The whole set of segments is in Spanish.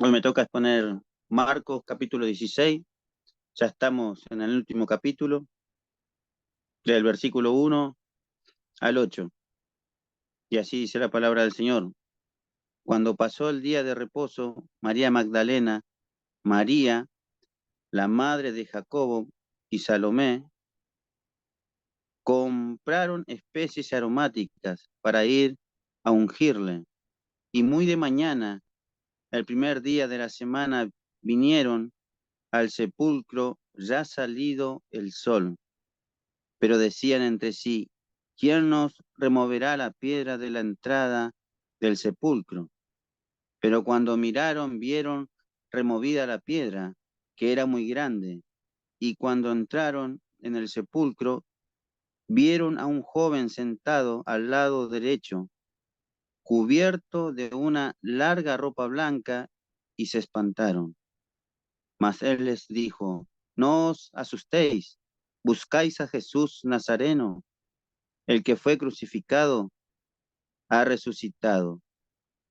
Hoy me toca exponer Marcos capítulo 16. Ya estamos en el último capítulo, del versículo 1 al 8. Y así dice la palabra del Señor. Cuando pasó el día de reposo, María Magdalena, María, la madre de Jacobo y Salomé, compraron especies aromáticas para ir a ungirle. Y muy de mañana, el primer día de la semana, vinieron al sepulcro ya salido el sol. Pero decían entre sí, ¿quién nos removerá la piedra de la entrada del sepulcro? Pero cuando miraron, vieron removida la piedra, que era muy grande, y cuando entraron en el sepulcro, vieron a un joven sentado al lado derecho, cubierto de una larga ropa blanca, y se espantaron. Mas él les dijo, no os asustéis, buscáis a Jesús Nazareno, el que fue crucificado ha resucitado,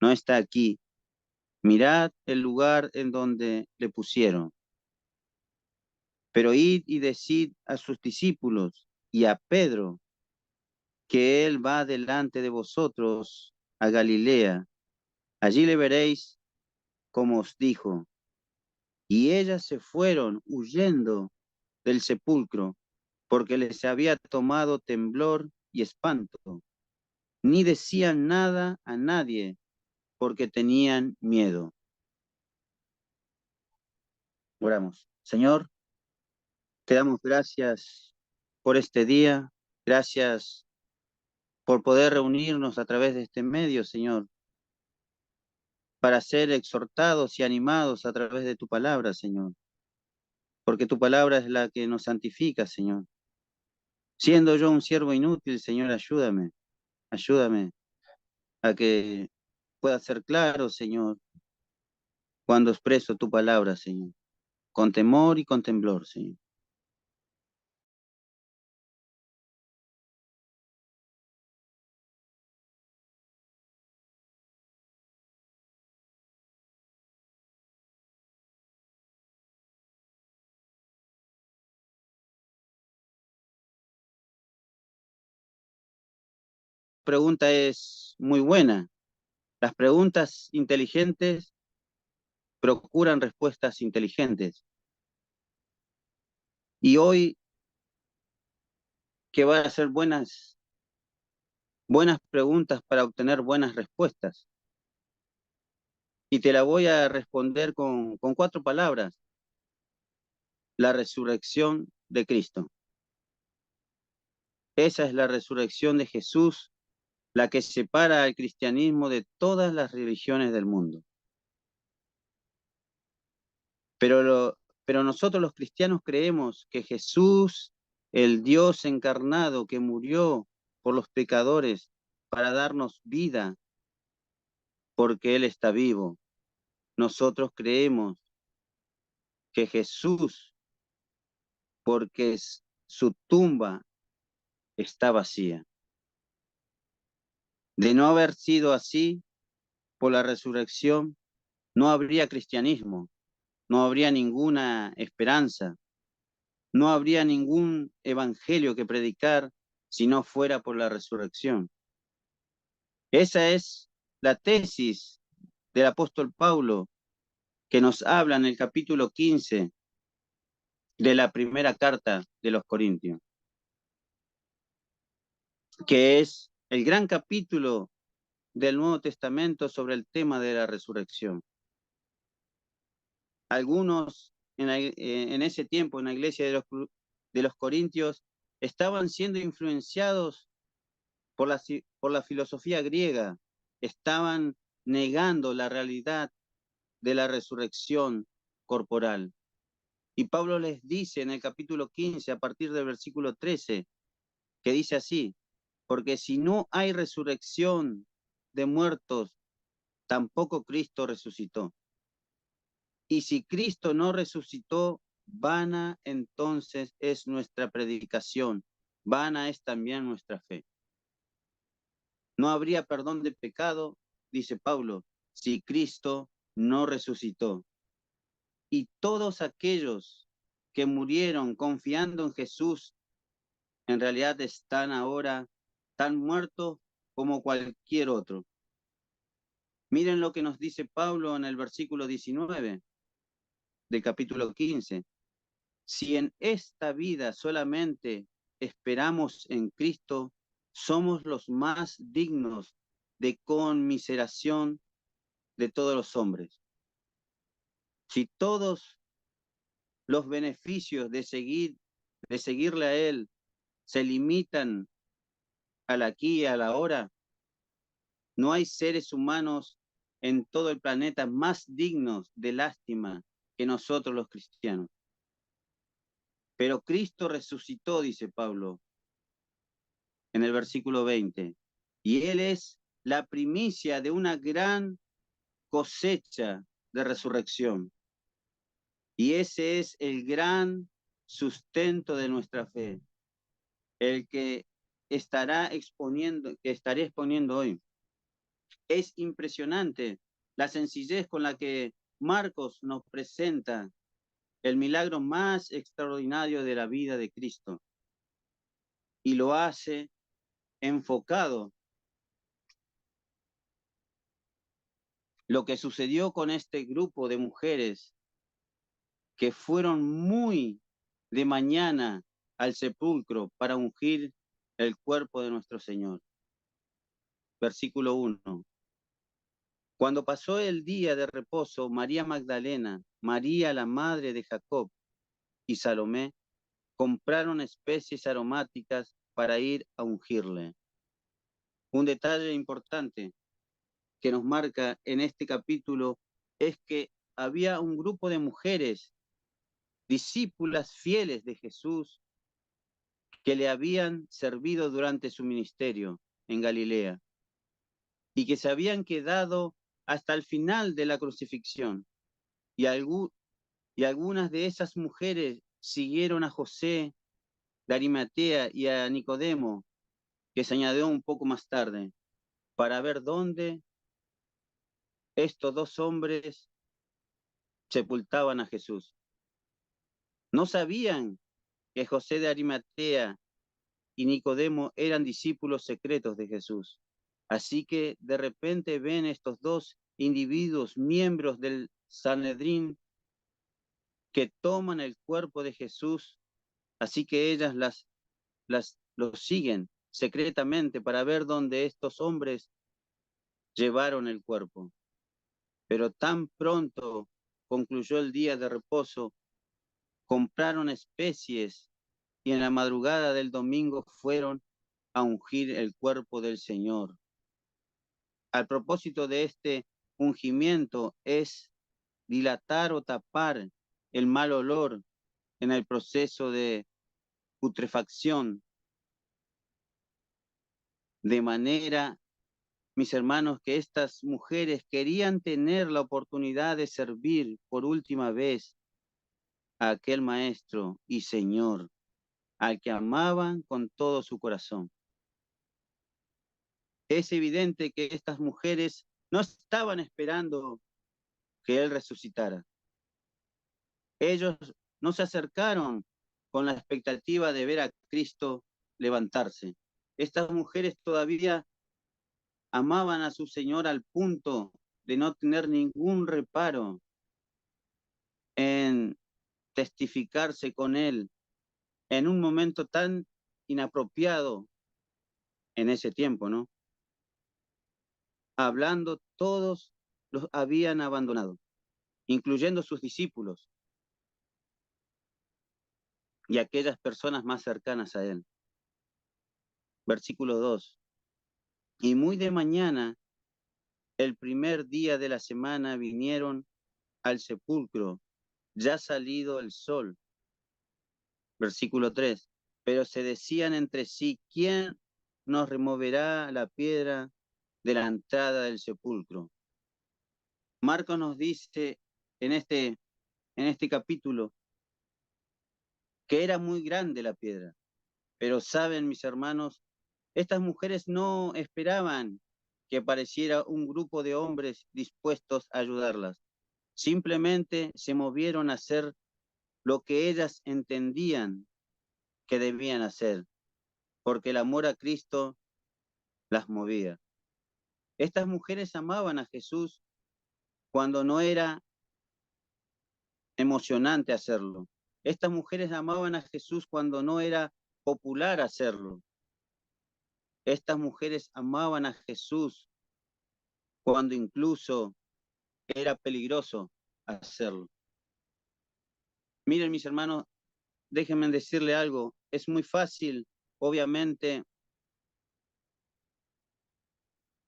no está aquí. Mirad el lugar en donde le pusieron. Pero id y decid a sus discípulos y a Pedro que él va delante de vosotros a Galilea. Allí le veréis como os dijo. Y ellas se fueron huyendo del sepulcro, porque les había tomado temblor y espanto. Ni decían nada a nadie, porque tenían miedo. Oramos. Señor, te damos gracias por este día, gracias por poder reunirnos a través de este medio, Señor, para ser exhortados y animados a través de tu palabra, Señor, porque tu palabra es la que nos santifica, Señor. Siendo yo un siervo inútil, Señor, ayúdame a que pueda ser claro, Señor, cuando expreso tu palabra, Señor, con temor y con temblor, Señor. La pregunta es muy buena. Las preguntas inteligentes procuran respuestas inteligentes. Y hoy que va a hacer buenas preguntas para obtener buenas respuestas. Y te la voy a responder con cuatro palabras. La resurrección de Cristo. Esa es la resurrección de Jesús, la que separa al cristianismo de todas las religiones del mundo. Pero nosotros los cristianos creemos que Jesús, el Dios encarnado que murió por los pecadores para darnos vida, porque Él está vivo. Nosotros creemos que Jesús, porque su tumba está vacía. De no haber sido así, por la resurrección, no habría cristianismo, no habría ninguna esperanza, no habría ningún evangelio que predicar si no fuera por la resurrección. Esa es la tesis del apóstol Pablo, que nos habla en el capítulo 15 de la primera carta de los Corintios, que es el gran capítulo del Nuevo Testamento sobre el tema de la resurrección. Algunos en ese tiempo en la iglesia de los Corintios estaban siendo influenciados por la filosofía griega, estaban negando la realidad de la resurrección corporal. Y Pablo les dice en el capítulo 15, a partir del versículo 13, que dice así, porque si no hay resurrección de muertos, tampoco Cristo resucitó. Y si Cristo no resucitó, vana entonces es nuestra predicación, vana es también nuestra fe. No habría perdón de pecado, dice Pablo, si Cristo no resucitó. Y todos aquellos que murieron confiando en Jesús, en realidad están ahora tan muertos como cualquier otro. Miren lo que nos dice Pablo en el versículo 19 del capítulo 15. Si en esta vida solamente esperamos en Cristo, somos los más dignos de conmiseración de todos los hombres. Si todos los beneficios de seguirle a Él se limitan al aquí y a la ahora, no hay seres humanos en todo el planeta más dignos de lástima que nosotros los cristianos. Pero Cristo resucitó, dice Pablo en el versículo 20, y Él es la primicia de una gran cosecha de resurrección. Y ese es el gran sustento de nuestra fe, el que estaré exponiendo hoy. Es impresionante la sencillez con la que Marcos nos presenta el milagro más extraordinario de la vida de Cristo. Y lo hace enfocado. Lo que sucedió con este grupo de mujeres que fueron muy de mañana al sepulcro para ungir el cuerpo de nuestro Señor. Versículo 1. Cuando pasó el día de reposo, María Magdalena, María la madre de Jacob y Salomé compraron especies aromáticas para ir a ungirle. Un detalle importante que nos marca en este capítulo es que había un grupo de mujeres, discípulas fieles de Jesús, que le habían servido durante su ministerio en Galilea y que se habían quedado hasta el final de la crucifixión. Y, algunas de esas mujeres siguieron a José de Arimatea y a Nicodemo, que se añadió un poco más tarde, para ver dónde estos dos hombres sepultaban a Jesús. No sabían que José de Arimatea y Nicodemo eran discípulos secretos de Jesús. Así que de repente ven estos dos individuos, miembros del Sanedrín, que toman el cuerpo de Jesús, así que ellas los siguen secretamente para ver dónde estos hombres llevaron el cuerpo. Pero tan pronto concluyó el día de reposo, compraron especies y en la madrugada del domingo fueron a ungir el cuerpo del Señor. Al propósito de este ungimiento es dilatar o tapar el mal olor en el proceso de putrefacción, de manera, mis hermanos, que estas mujeres querían tener la oportunidad de servir por última vez a aquel Maestro y Señor, al que amaban con todo su corazón. Es evidente que estas mujeres no estaban esperando que Él resucitara. Ellos no se acercaron con la expectativa de ver a Cristo levantarse. Estas mujeres todavía amaban a su Señor al punto de no tener ningún reparo en testificarse con Él en un momento tan inapropiado en ese tiempo, ¿no? Hablando, todos los habían abandonado, incluyendo sus discípulos y aquellas personas más cercanas a Él. Versículo 2. Y muy de mañana, el primer día de la semana, vinieron al sepulcro, ya salido el sol. Versículo 3. Pero se decían entre sí, ¿quién nos removerá la piedra de la entrada del sepulcro? Marcos nos dice en este capítulo que era muy grande la piedra. Pero saben, mis hermanos, estas mujeres no esperaban que apareciera un grupo de hombres dispuestos a ayudarlas. Simplemente se movieron a hacer lo que ellas entendían que debían hacer, porque el amor a Cristo las movía. Estas mujeres amaban a Jesús cuando no era emocionante hacerlo. Estas mujeres amaban a Jesús cuando no era popular hacerlo. Estas mujeres amaban a Jesús cuando incluso era peligroso hacerlo. Miren, mis hermanos, déjenme decirle algo. Es muy fácil, obviamente,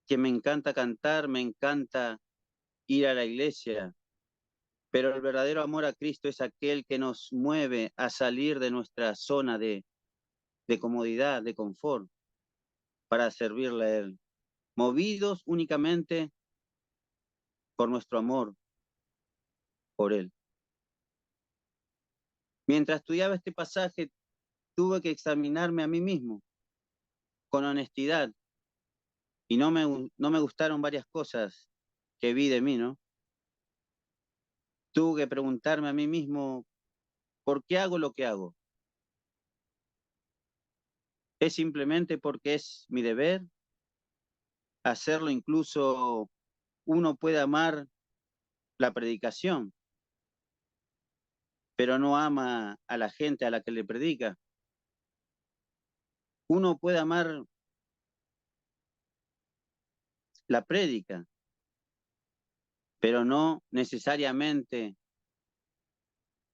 que me encanta cantar, me encanta ir a la iglesia, pero el verdadero amor a Cristo es aquel que nos mueve a salir de nuestra zona de comodidad, de confort, para servirle a Él, movidos únicamente por nuestro amor por Él. Mientras estudiaba este pasaje, tuve que examinarme a mí mismo con honestidad y no me gustaron varias cosas que vi de mí, ¿no? Tuve que preguntarme a mí mismo, ¿por qué hago lo que hago? ¿Es simplemente porque es mi deber hacerlo? Incluso uno puede amar la predicación, pero no ama a la gente a la que le predica. Uno puede amar la prédica, pero no necesariamente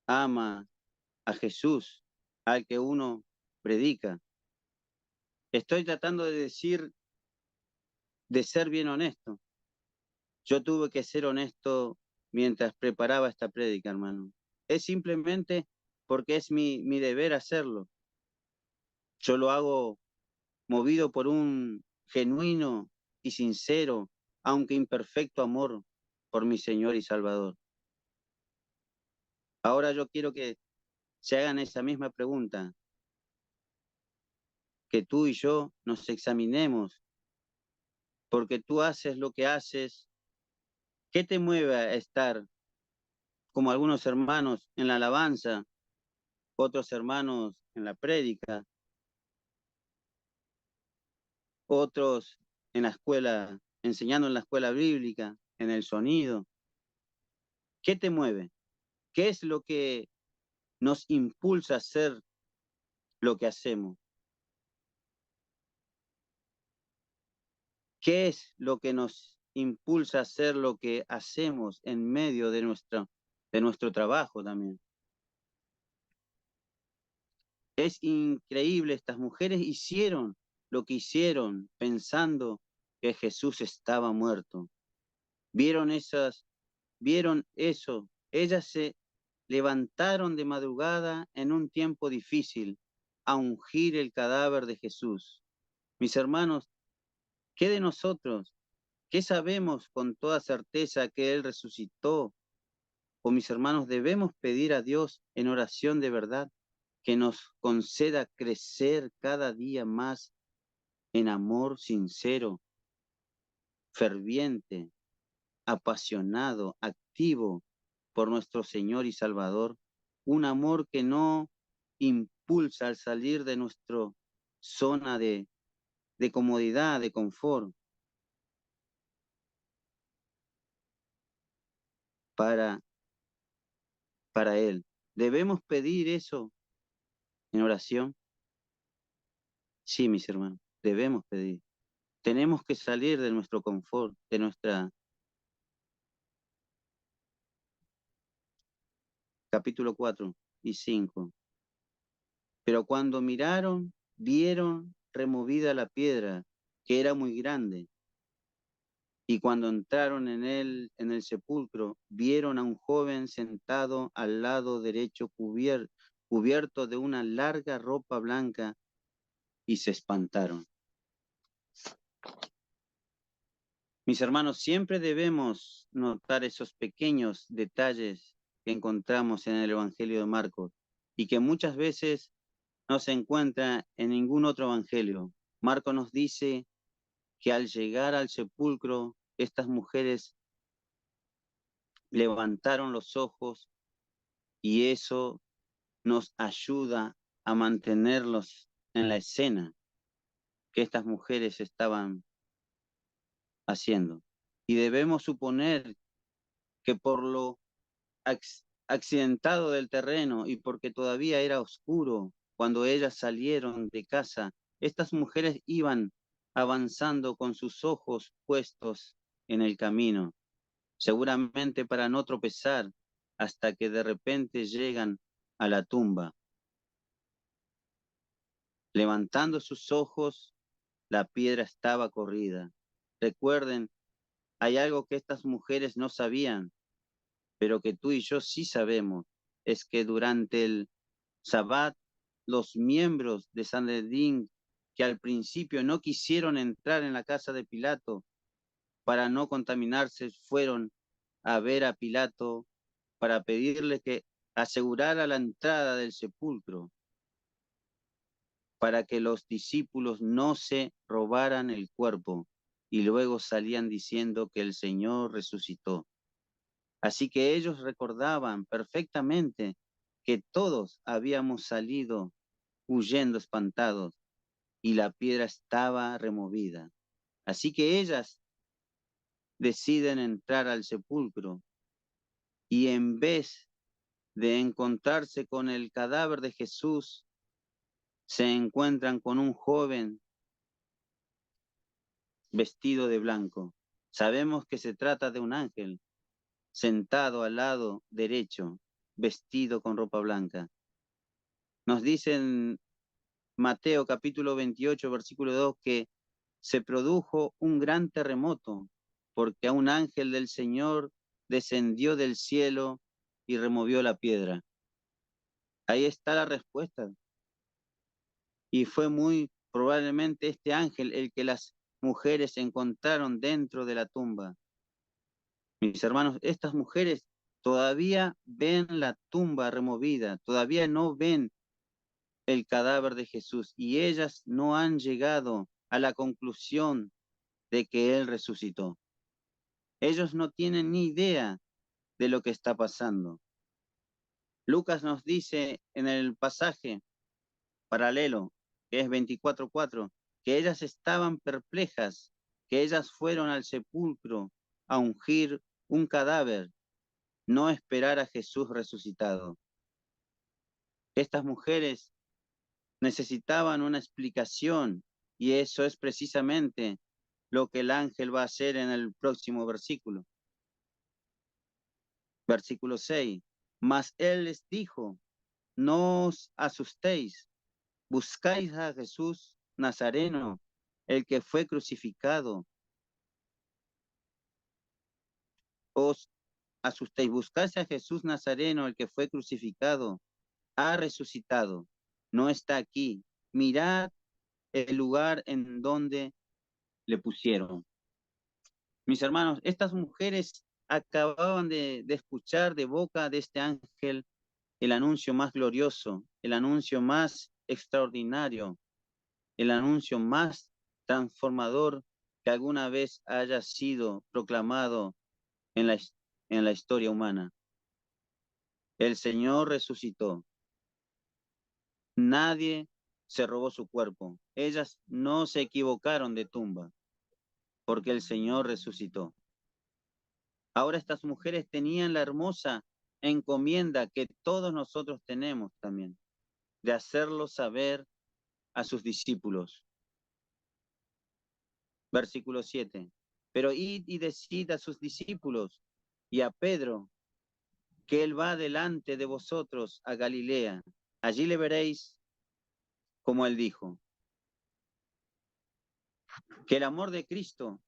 ama a Jesús, al que uno predica. Estoy tratando de decir, de ser bien honesto. Yo tuve que ser honesto mientras preparaba esta prédica, hermano. Es simplemente porque es mi deber hacerlo. Yo lo hago movido por un genuino y sincero, aunque imperfecto amor por mi Señor y Salvador. Ahora yo quiero que se hagan esa misma pregunta, que tú y yo nos examinemos, porque tú haces lo que haces. ¿Qué te mueve a estar como algunos hermanos en la alabanza, otros hermanos en la prédica, otros en la escuela, enseñando en la escuela bíblica, en el sonido? ¿Qué te mueve? ¿Qué es lo que nos impulsa a hacer lo que hacemos? ¿Qué es lo que nos impulsa a hacer lo que hacemos en medio de nuestro trabajo también? Es increíble, estas mujeres hicieron lo que hicieron pensando que Jesús estaba muerto. Vieron eso. Ellas se levantaron de madrugada en un tiempo difícil a ungir el cadáver de Jesús. Mis hermanos, ¿qué de nosotros? ¿Qué sabemos con toda certeza que Él resucitó? O mis hermanos, debemos pedir a Dios en oración de verdad que nos conceda crecer cada día más en amor sincero, ferviente, apasionado, activo por nuestro Señor y Salvador, un amor que no impulsa al salir de nuestra zona de comodidad, de confort, para, para Él. ¿Debemos pedir eso en oración? Sí, mis hermanos, debemos pedir. Tenemos que salir de nuestro confort, de nuestra capítulo 4 y 5. Pero cuando miraron, vieron removida la piedra, que era muy grande. Y cuando entraron en el sepulcro, vieron a un joven sentado al lado derecho cubierto de una larga ropa blanca y se espantaron. Mis hermanos, siempre debemos notar esos pequeños detalles que encontramos en el Evangelio de Marcos y que muchas veces no se encuentra en ningún otro evangelio. Marcos nos dice que al llegar al sepulcro, estas mujeres levantaron los ojos y eso nos ayuda a mantenerlos en la escena que estas mujeres estaban haciendo. Y debemos suponer que por lo accidentado del terreno y porque todavía era oscuro cuando ellas salieron de casa, estas mujeres iban avanzando con sus ojos puestos en el camino, seguramente para no tropezar hasta que de repente llegan a la tumba. Levantando sus ojos, la piedra estaba corrida. Recuerden, hay algo que estas mujeres no sabían, pero que tú y yo sí sabemos, es que durante el Sabbat, los miembros de Sanedrín que al principio no quisieron entrar en la casa de Pilato para no contaminarse, fueron a ver a Pilato para pedirle que asegurara la entrada del sepulcro, para que los discípulos no se robaran el cuerpo, y luego salían diciendo que el Señor resucitó. Así que ellos recordaban perfectamente que todos habíamos salido huyendo espantados y la piedra estaba removida. Así que ellas deciden entrar al sepulcro y en vez de encontrarse con el cadáver de Jesús, se encuentran con un joven vestido de blanco. Sabemos que se trata de un ángel sentado al lado derecho, vestido con ropa blanca. Nos dicen Mateo capítulo 28, versículo 2, que se produjo un gran terremoto, porque a un ángel del Señor descendió del cielo y removió la piedra. Ahí está la respuesta. Y fue muy probablemente este ángel el que las mujeres encontraron dentro de la tumba. Mis hermanos, estas mujeres todavía ven la tumba removida, todavía no ven el cadáver de Jesús y ellas no han llegado a la conclusión de que Él resucitó. Ellos no tienen ni idea de lo que está pasando. Lucas nos dice en el pasaje paralelo, que es 24:4, que ellas estaban perplejas, que ellas fueron al sepulcro a ungir un cadáver, no esperar a Jesús resucitado. Estas mujeres necesitaban una explicación y eso es precisamente lo que el ángel va a hacer en el próximo versículo. Versículo 6. Mas él les dijo, no os asustéis, buscáis a Jesús Nazareno, el que fue crucificado. Os asustéis, buscáis a Jesús Nazareno, el que fue crucificado, ha resucitado, no está aquí. Mirad el lugar en donde le pusieron. Mis hermanos, estas mujeres acababan de escuchar de boca de este ángel el anuncio más glorioso, el anuncio más extraordinario, el anuncio más transformador que alguna vez haya sido proclamado en la historia humana. El Señor resucitó. Nadie se robó su cuerpo. Ellas no se equivocaron de tumba, porque el Señor resucitó. Ahora estas mujeres tenían la hermosa encomienda que todos nosotros tenemos también, de hacerlo saber a sus discípulos. Versículo 7. Pero id y decid a sus discípulos y a Pedro que él va delante de vosotros a Galilea. Allí le veréis como él dijo. Que el amor de Cristo,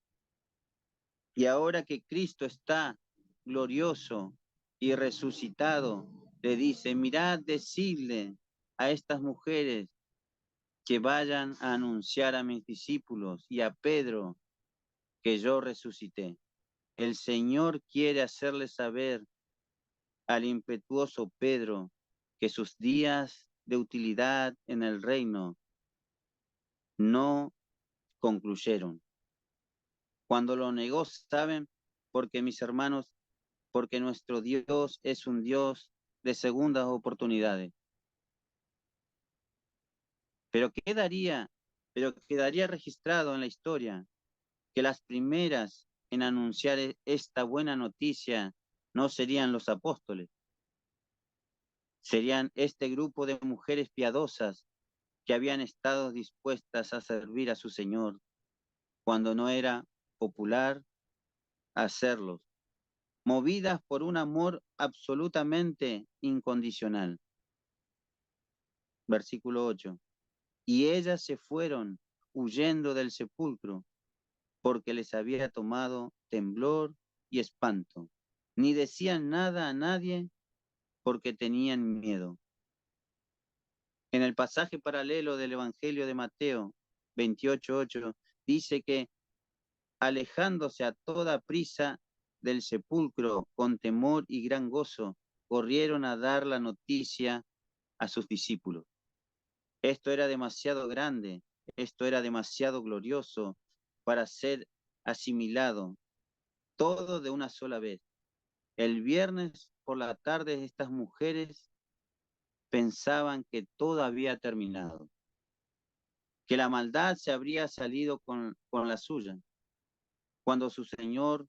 y ahora que Cristo está glorioso y resucitado, le dice, mirad, decidle a estas mujeres que vayan a anunciar a mis discípulos y a Pedro que yo resucité. El Señor quiere hacerle saber al impetuoso Pedro que sus días de utilidad en el reino no concluyeron. Cuando lo negó, ¿saben? Porque mis hermanos, porque nuestro Dios es un Dios de segundas oportunidades. Pero quedaría, pero quedaría registrado en la historia que las primeras en anunciar esta buena noticia no serían los apóstoles, serían este grupo de mujeres piadosas que habían estado dispuestas a servir a su Señor cuando no era popular hacerlo, movidas por un amor absolutamente incondicional. Versículo 8. Y ellas se fueron huyendo del sepulcro porque les había tomado temblor y espanto. Ni decían nada a nadie porque tenían miedo. En el pasaje paralelo del Evangelio de Mateo 28:8 dice que alejándose a toda prisa del sepulcro con temor y gran gozo, corrieron a dar la noticia a sus discípulos. Esto era demasiado grande, esto era demasiado glorioso para ser asimilado todo de una sola vez. El viernes por la tarde estas mujeres pensaban que todo había terminado, que la maldad se habría salido con la suya, cuando su Señor,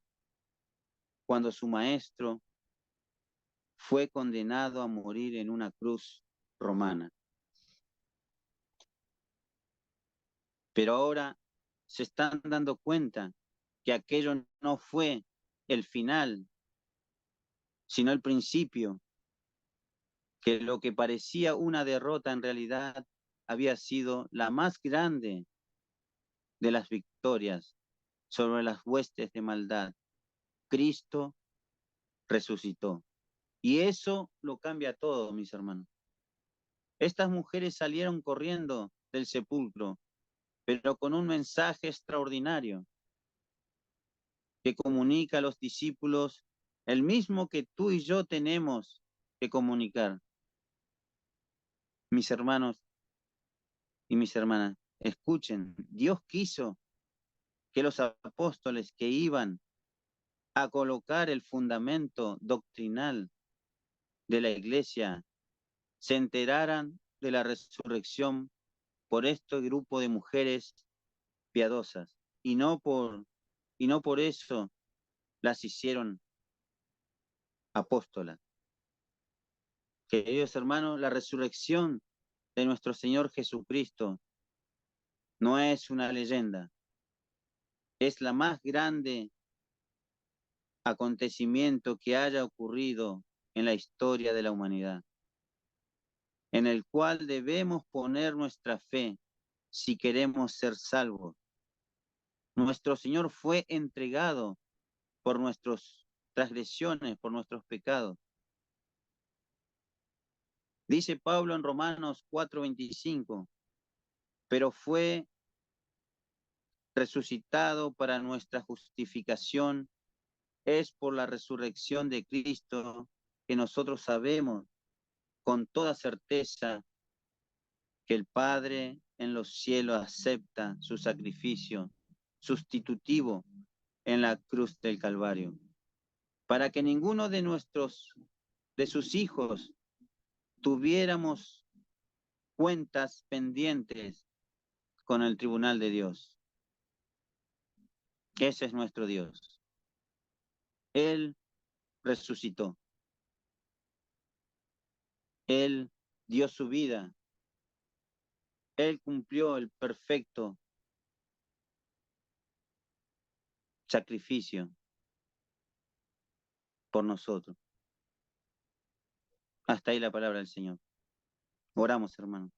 cuando su Maestro fue condenado a morir en una cruz romana. Pero ahora se están dando cuenta que aquello no fue el final, sino el principio, que lo que parecía una derrota en realidad había sido la más grande de las victorias sobre las huestes de maldad. Cristo resucitó. Y eso lo cambia todo, mis hermanos. Estas mujeres salieron corriendo del sepulcro, pero con un mensaje extraordinario que comunica a los discípulos el mismo que tú y yo tenemos que comunicar. Mis hermanos y mis hermanas, escuchen, Dios quiso que los apóstoles que iban a colocar el fundamento doctrinal de la iglesia se enteraran de la resurrección por este grupo de mujeres piadosas y no por eso las hicieron apóstolas. Queridos hermanos, la resurrección de nuestro Señor Jesucristo no es una leyenda, es la más grande acontecimiento que haya ocurrido en la historia de la humanidad, en el cual debemos poner nuestra fe si queremos ser salvos. Nuestro Señor fue entregado por nuestras transgresiones, por nuestros pecados. Dice Pablo en Romanos 4:25, pero fue resucitado para nuestra justificación, es por la resurrección de Cristo que nosotros sabemos con toda certeza que el Padre en los cielos acepta su sacrificio sustitutivo en la cruz del Calvario, para que ninguno de sus hijos tuviéramos cuentas pendientes con el tribunal de Dios. Ese es nuestro Dios. Él resucitó. Él dio su vida. Él cumplió el perfecto sacrificio por nosotros. Hasta ahí la palabra del Señor. Oramos, hermano.